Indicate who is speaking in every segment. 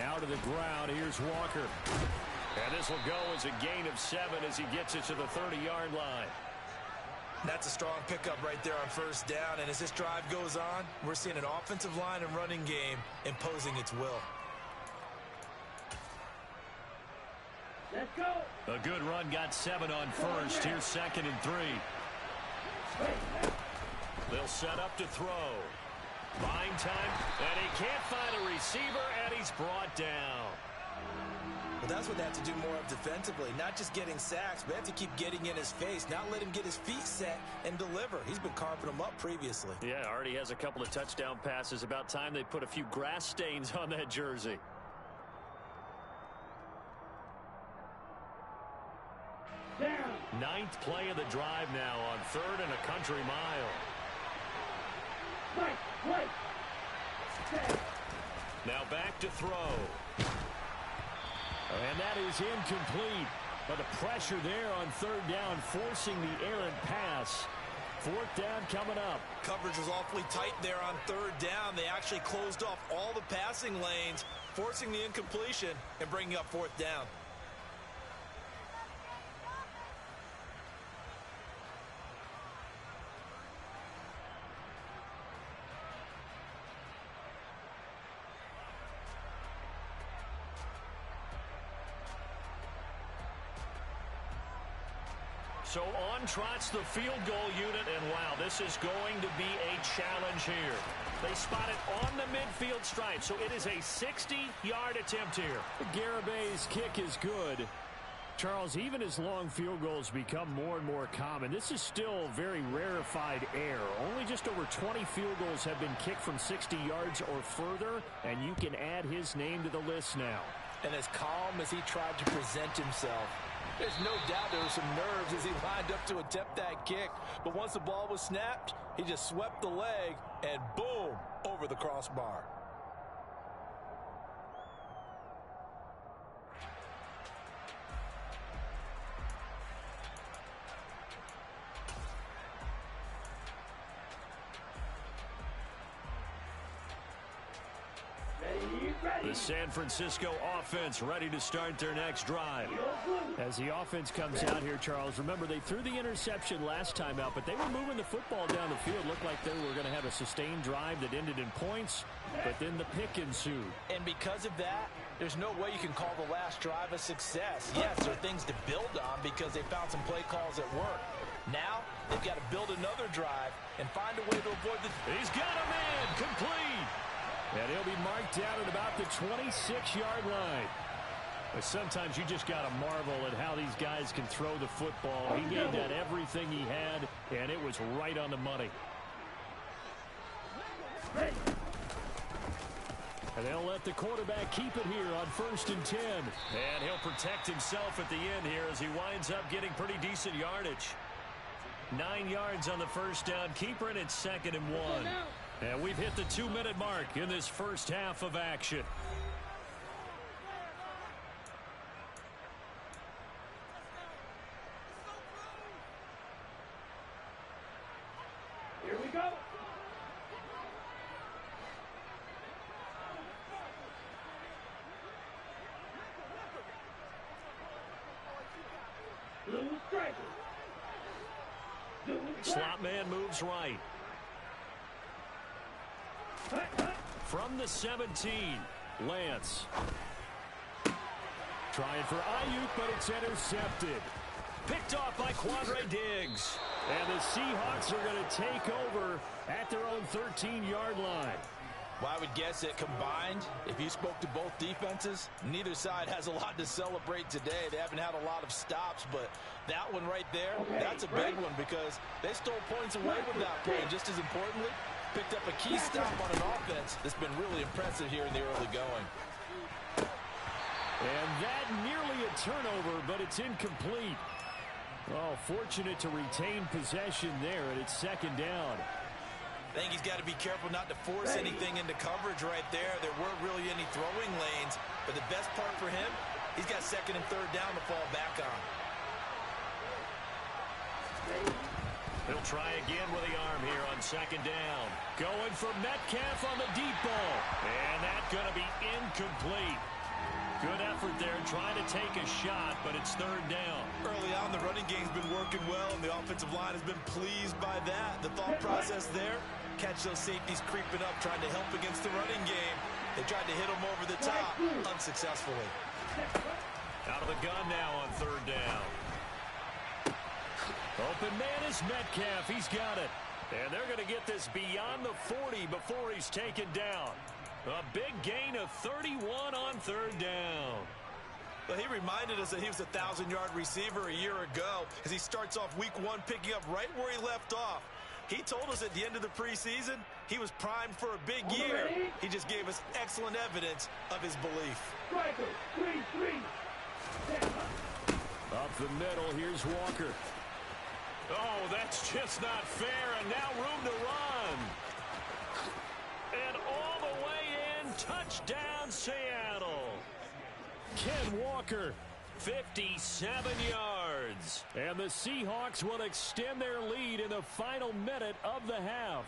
Speaker 1: Now to the ground. Here's Walker. And this will go as a gain of 7 as he gets it to the 30-yard line.
Speaker 2: That's a strong pickup right there on first down. And as this drive goes on, we're seeing an offensive line and running game imposing its will.
Speaker 3: Let's go.
Speaker 1: A good run got 7 on first. Here's 2nd and 3. They'll set up to throw. Buying time, and he can't find a receiver, and he's brought down.
Speaker 2: Well, that's what they have to do more of defensively, not just getting sacks, but they have to keep getting in his face, not let him get his feet set and deliver. He's been carving them up previously.
Speaker 1: Yeah, already has a couple of touchdown passes. About time they put a few grass stains on that jersey.
Speaker 3: Down.
Speaker 1: 9th play of the drive now on 3rd and a country mile.
Speaker 3: Right.
Speaker 1: Now back to throw. And that is incomplete. But the pressure there on 3rd down, forcing the errant pass. 4th down coming up.
Speaker 2: Coverage was awfully tight there on 3rd down. They actually closed off all the passing lanes, forcing the incompletion and bringing up 4th down.
Speaker 1: So on trots the field goal unit, and wow, this is going to be a challenge here. They spot it on the midfield stripe, so it is a 60-yard attempt here. Garabay's kick is good. Charles, even as long field goals become more and more common, this is still very rarefied air. Only just over 20 field goals have been kicked from 60 yards or further, and you can add his name to the list now.
Speaker 2: And as calm as he tried to present himself, there's no doubt there were some nerves as he lined up to attempt that kick. But once the ball was snapped, he just swept the leg and boom, over the crossbar.
Speaker 1: The San Francisco offense ready to start their next drive. As the offense comes out here, Charles, remember they threw the interception last time out, but they were moving the football down the field. Looked like they were going to have a sustained drive that ended in points, but then the pick ensued.
Speaker 2: And because of that, there's no way you can call the last drive a success. Yes, there are things to build on because they found some play calls that work. Now, they've got to build another drive and find a way to avoid the...
Speaker 1: He's got a man, complete. And he'll be marked down at about the 26-yard line. But sometimes you just got to marvel at how these guys can throw the football. He gave that everything he had, and it was right on the money. And they'll let the quarterback keep it here on 1st and 10. And he'll protect himself at the end here as he winds up getting pretty decent yardage. 9 yards on the first down keeper, and it's 2nd and 1. And we've hit the 2-minute mark in this first half of action.
Speaker 3: Here we go. Blue striker.
Speaker 1: Slot man moves right. From the 17, Lance. Trying for Ayuk, but it's intercepted. Picked off by Quandre Diggs. And the Seahawks are going to take over at their own 13-yard line.
Speaker 2: Well, I would guess that combined, if you spoke to both defenses, neither side has a lot to celebrate today. They haven't had a lot of stops, but that one right there, that's a big one because they stole points away without play. And just as importantly, picked up a key stop on an offense that's been really impressive here in the early going.
Speaker 1: And that nearly a turnover, but it's incomplete. Oh, fortunate to retain possession there, and it's 2nd down.
Speaker 2: I think he's got to be careful not to force anything into coverage right there. There weren't really any throwing lanes, but the best part for him, he's got 2nd and 3rd down to fall back on.
Speaker 1: He'll try again with the arm here on 2nd down. Going for Metcalf on the deep ball. And that's going to be incomplete. Good effort there trying to take a shot, but it's third down.
Speaker 2: Early on, the running game's been working well, and the offensive line has been pleased by that. The thought process there, catch those safeties creeping up, trying to help against the running game. They tried to hit them over the top, unsuccessfully.
Speaker 1: Out of the gun now on third down. Open man is Metcalf. He's got it. And they're going to get this beyond the 40 before he's taken down. A big gain of 31 on third down.
Speaker 2: Well, he reminded us that he was a 1,000-yard receiver a year ago as he starts off week 1 picking up right where he left off. He told us at the end of the preseason he was primed for a big year. He just gave us excellent evidence of his belief.
Speaker 3: Striker, 3-3.
Speaker 1: Up the middle, here's Walker. Oh, that's just not fair, and now room to run. And all the way in, touchdown Seattle. Ken Walker, 57 yards. And the Seahawks will extend their lead in the final minute of the half.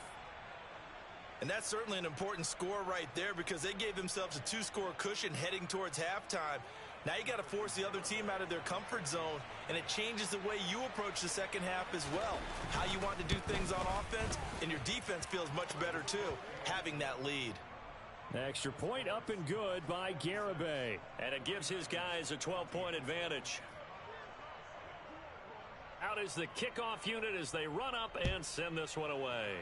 Speaker 2: And that's certainly an important score right there because they gave themselves a 2-score cushion heading towards halftime. Now you got to force the other team out of their comfort zone, and it changes the way you approach the second half as well. How you want to do things on offense, and your defense feels much better too, having that lead.
Speaker 1: Extra point up and good by Garibay. And it gives his guys a 12-point advantage. Out is the kickoff unit as they run up and send this one away.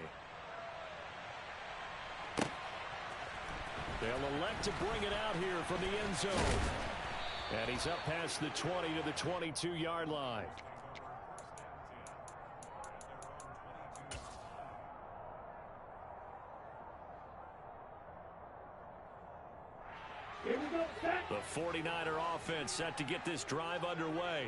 Speaker 1: They'll elect to bring it out here from the end zone. And he's up past the 20 to the 22-yard line.
Speaker 3: Here we go, set.
Speaker 1: The 49er offense set to get this drive underway.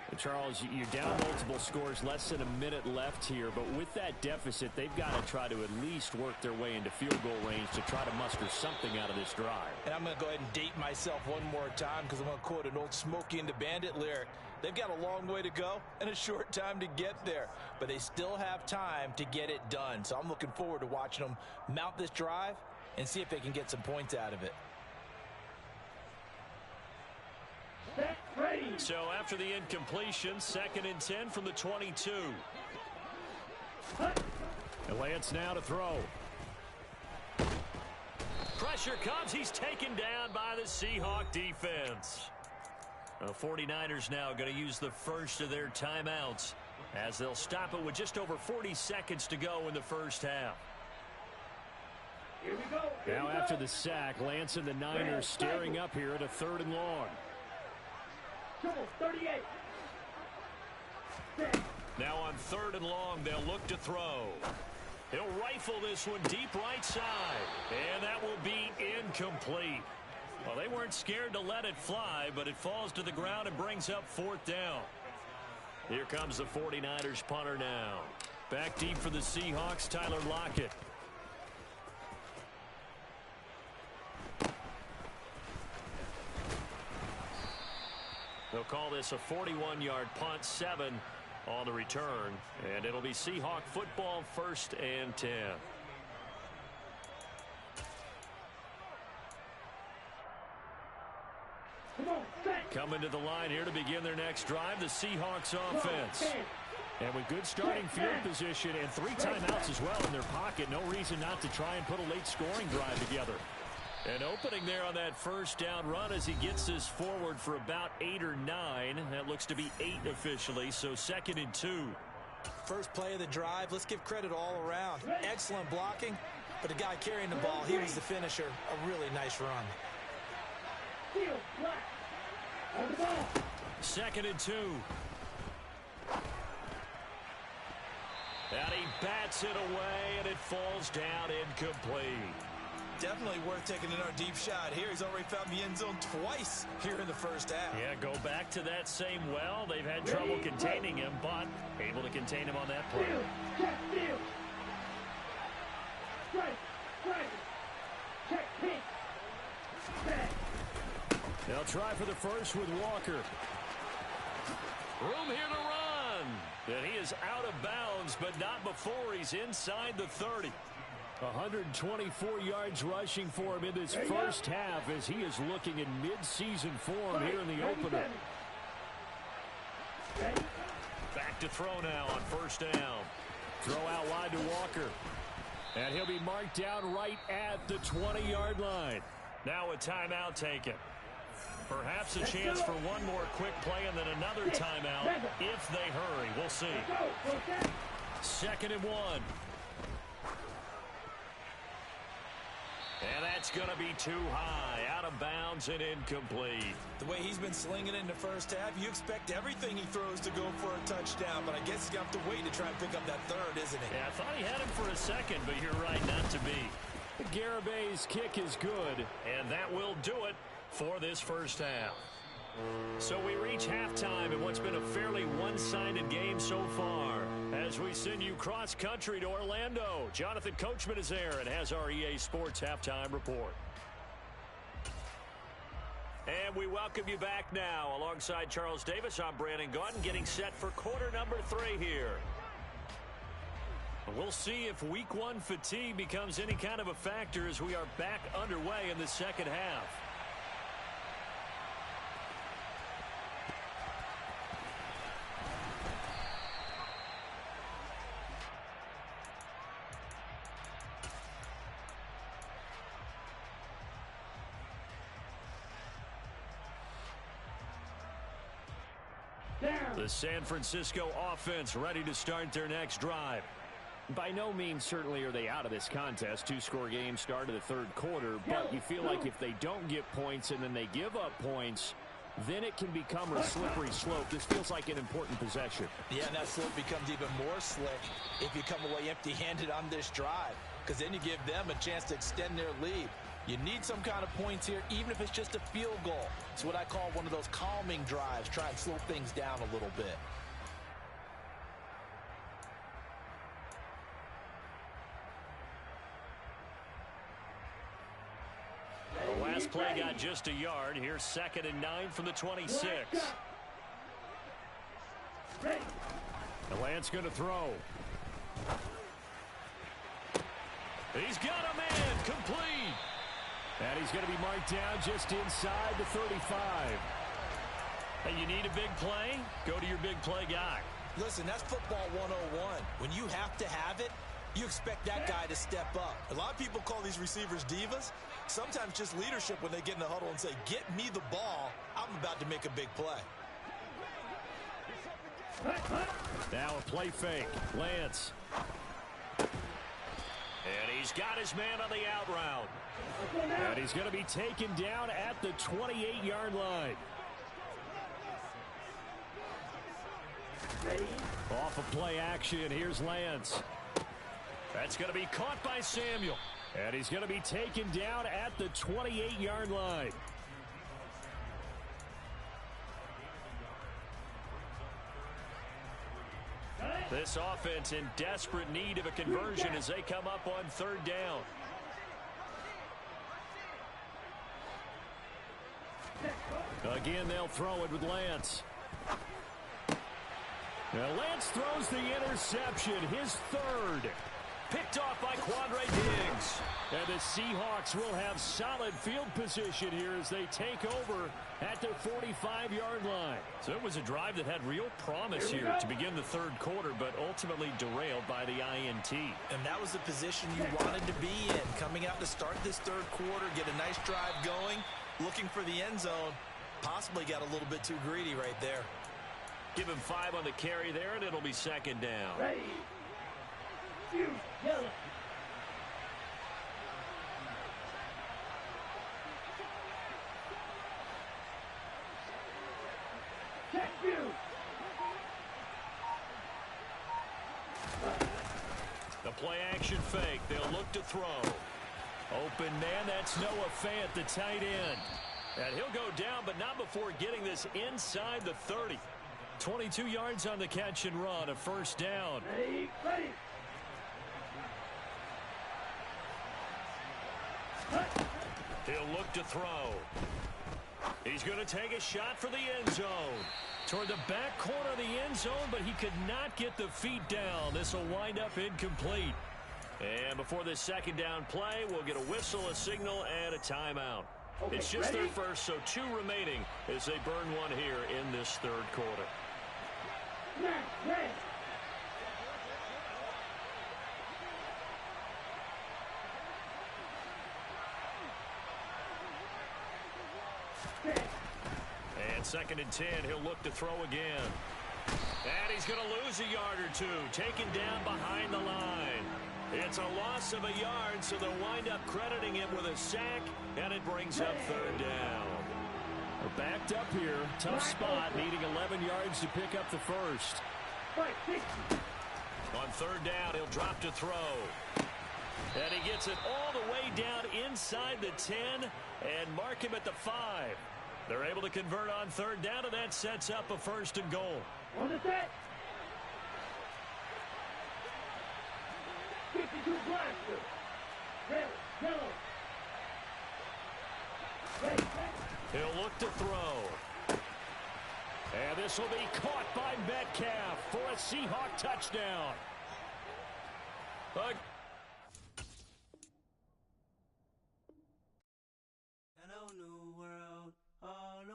Speaker 1: And Charles, you're down multiple scores, less than a minute left here. But with that deficit, they've got to try to at least work their way into field goal range to try to muster something out of this drive.
Speaker 2: And I'm going to go ahead and date myself one more time because I'm going to quote an old Smokey and the Bandit lyric. They've got a long way to go and a short time to get there. But they still have time to get it done. So I'm looking forward to watching them mount this drive and see if they can get some points out of it.
Speaker 3: Set, ready.
Speaker 1: So after the incompletion, 2nd and 10 from the 22. And Lance now to throw. Pressure comes. He's taken down by the Seahawk defense. The 49ers now going to use the first of their timeouts as they'll stop it with just over 40 seconds to go in the first half.
Speaker 3: Here we go. Here
Speaker 1: Now
Speaker 3: we
Speaker 1: after
Speaker 3: go.
Speaker 1: the sack, Lance and the Niners staring up here at a 3rd and long.
Speaker 3: Trouble, 38. Set.
Speaker 1: Now on 3rd and long, they'll look to throw. He'll rifle this one deep right side. And that will be incomplete. Well, they weren't scared to let it fly, but it falls to the ground and brings up 4th down. Here comes the 49ers punter now. Back deep for the Seahawks, Tyler Lockett. They'll call this a 41-yard punt, 7 on the return. And it'll be Seahawk football, 1st and 10.
Speaker 3: Come on, set.
Speaker 1: Coming to the line here to begin their next drive, the Seahawks offense.
Speaker 3: 10.
Speaker 1: And with good starting field position and 3 timeouts as well in their pocket, no reason not to try and put a late scoring drive together. And opening there on that 1st down run as he gets this forward for about 8 or 9. That looks to be 8 officially, so 2nd and 2.
Speaker 2: First play of the drive, let's give credit all around. Excellent blocking, but the guy carrying the ball, he was the finisher. A really nice run.
Speaker 3: Steal, black. On the ball.
Speaker 1: 2nd and 2. And he bats it away, and it falls down incomplete.
Speaker 2: Definitely worth taking another deep shot here. He's already found the end zone twice here in the first half.
Speaker 1: Yeah, go back to that same well. They've had trouble containing him, but able to contain him on that play.
Speaker 3: Steal, check, steal. Strike, strike. Check, hit. Set.
Speaker 1: They'll try for the first with Walker. Room here to run. And he is out of bounds, but not before he's inside the 30. 124 yards rushing for him in this first half as he is looking in mid-season form here in the opener. Back to throw now on first down. Throw out wide to Walker. And he'll be marked down right at the 20-yard line. Now a timeout taken. Perhaps a chance for one more quick play and then another timeout if they hurry. We'll see. 2nd and 1. And that's going to be too high, out of bounds and incomplete.
Speaker 2: The way he's been slinging in the first half, you expect everything he throws to go for a touchdown, but I guess he's going to have to wait to try and pick up that third, isn't he?
Speaker 1: Yeah, I thought he had him for a second, but you're right, not to be. Garabay's kick is good, and that will do it for this first half. So we reach halftime in what's been a fairly one-sided game so far. As we send you cross-country to Orlando, Jonathan Coachman is there and has our EA Sports Halftime Report. And we welcome you back now. Alongside Charles Davis, I'm Brandon Gaudin, getting set for quarter number 3 here. We'll see if week 1 fatigue becomes any kind of a factor as we are back underway in the second half. The San Francisco offense ready to start their next drive. By no means certainly are they out of this contest. 2-score game start of the third quarter, but you feel like if they don't get points and then they give up points, then it can become a slippery slope. This feels like an important possession.
Speaker 2: Yeah, and that slope becomes even more slick if you come away empty-handed on this drive, because then you give them a chance to extend their lead. You need some kind of points here, even if it's just a field goal. It's what I call one of those calming drives. Try and slow things down a little bit.
Speaker 1: The last play got just a yard. Here's 2nd and 9 from the 26. The Lance going to throw. He's got a man complete. And he's going to be marked down just inside the 35. And you need a big play? Go to your big play guy.
Speaker 2: Listen, that's football 101. When you have to have it, you expect that guy to step up. A lot of people call these receivers divas. Sometimes just leadership when they get in the huddle and say, get me the ball. I'm about to make a big play.
Speaker 1: Now a play fake. Lance. And he's got his man on the out route. And he's going to be taken down at the 28-yard line. Off of play action, here's Lance. That's going to be caught by Samuel. And he's going to be taken down at the 28-yard line. This offense in desperate need of a conversion as they come up on 3rd down. Again, they'll throw it with Lance. Now Lance throws the interception, his 3rd. Picked off by Quandre Diggs. And the Seahawks will have solid field position here as they take over at their 45-yard line. So it was a drive that had real promise here to begin the 3rd quarter, but ultimately derailed by the INT.
Speaker 2: And that was the position you wanted to be in. Coming out to start this 3rd quarter, get a nice drive going, looking for the end zone. Possibly got a little bit too greedy right there.
Speaker 1: Give him 5 on the carry there, and it'll be 2nd down.
Speaker 3: Ready. You yellow. Check you.
Speaker 1: The play action fake. They'll look to throw. Open man, that's Noah Fant, the tight end. And he'll go down, but not before getting this inside the 30. 22 yards on the catch and run, a 1st down.
Speaker 3: Ready, ready.
Speaker 1: He'll look to throw. He's going to take a shot for the end zone. Toward the back corner of the end zone, but he could not get the feet down. This will wind up incomplete. And before this second down play, we'll get a whistle, a signal, and a timeout.
Speaker 3: Okay,
Speaker 1: It's just
Speaker 3: ready?
Speaker 1: their first, so 2 remaining as they burn one here in this third quarter.
Speaker 3: Snap, ready. Set.
Speaker 1: And 2nd and 10, he'll look to throw again. And he's going to lose a yard or 2, taken down behind the line. It's a loss of a yard, so they'll wind up crediting him with a sack, and it brings up 3rd down.
Speaker 4: We're backed up here. Tough spot, needing 11 yards to pick up the first.
Speaker 3: 5-6.
Speaker 1: On 3rd down, he'll drop to throw. And he gets it all the way down inside the 10 and mark him at the 5. They're able to convert on 3rd down, and that sets up a 1st and goal.
Speaker 3: On the set. 52 blaster. Red, yellow. Ready, set.
Speaker 1: He'll look to throw. And this will be caught by Metcalf for a Seahawk touchdown.